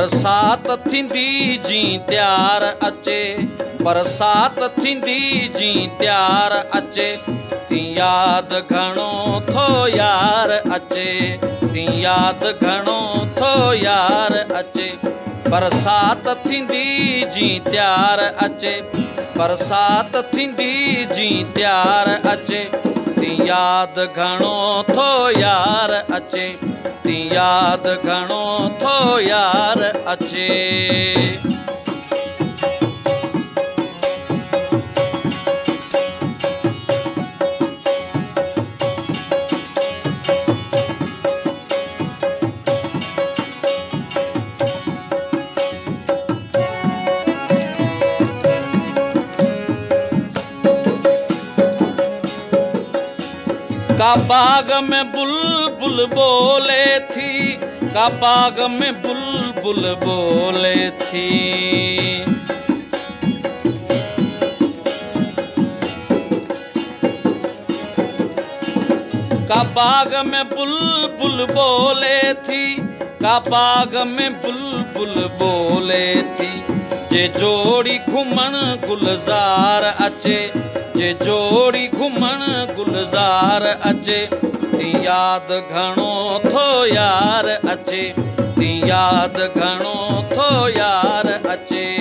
बरसात थींदी जी त्यार अचे, बरसात थींदी जी त्यार अचे, ती याद घणो थो यार अचे, ती याद घणो थो यार अचे। बरसात थींदी जी त्यार अचे, बरसात थींदी जी त्यार अचे, ती याद घणो थो यार अचे, ती याद घणो थो यार अचे। का बाग में बुलबुल बोले थी, का बाग में बुलबुल बोले थी, का बाग में बुलबुल बोले थी, का बाग में बुलबुल बोले थी। जे जोड़ी घुमण गुलजार अचे, जे जोड़ी घुमण गुलजार अचे, ती याद घणो थो यार अचे, ती याद घणो थो यार अचे।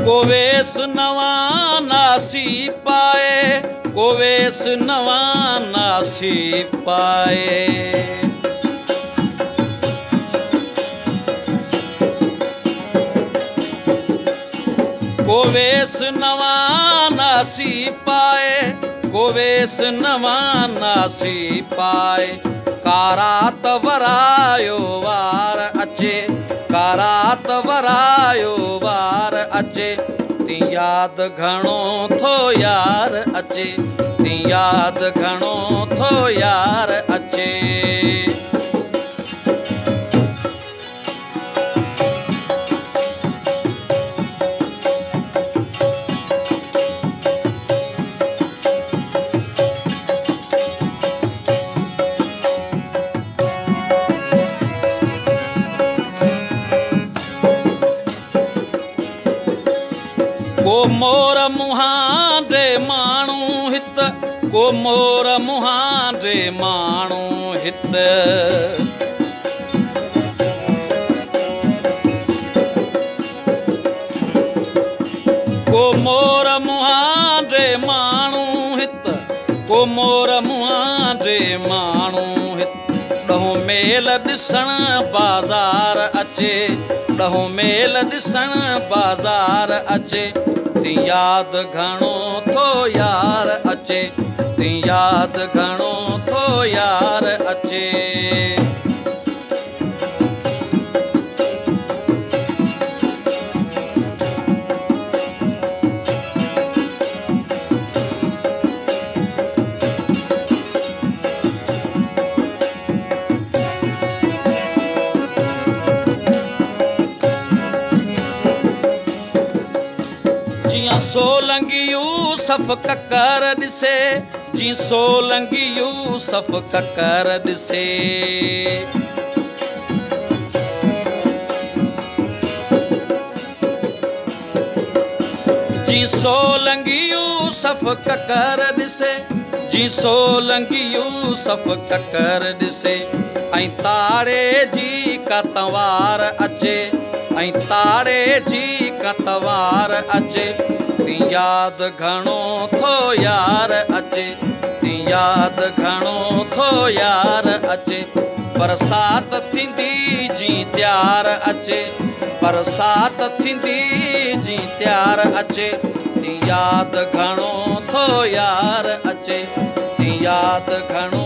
कोवेस नवा नासी पाए, कोवेस नवा नासी पाए, कोवेस नवा नासी पाए, कोवेस नवा नासी पाए। कारात वरायो वार अचे, कारात वरायो वार अचे, ती याद घणो थो यार अचे, ती याद घणो थो यार अचे। को मोर मुहां रे माण्हू हित, को मोर मुहां रे माण्हू हित, को मोर मुहां रे माण्हू हित, को मोर मुहां रे माण्हू हित। ॾहों मेल ॾिसण बाज़ार अचे, ॾहों मेल ॾिसण बाज़ार अचे, ती याद घणो थो यार अचे, ती याद घणो थो यार अचे। सोलंगी यूसुफ ककर ॾिसे, जी सोलंगी यूसुफ ककर ॾिसे, जी सोलंगी यूसुफ ककर ॾिसे, जी सोलंगी यूसुफ ककर ॾिसे। ऐं ताड़े जी का तवार अचे, ऐं ताड़े जी का तवार अचे, ती याद घणो थो यार अचे, ती याद घणो थो यार अचे। बरसात थींदी जी त्यार अचे, बरसात थींदी जी त्यार अचे, ती याद घणो थो यार अचे, ती याद घणो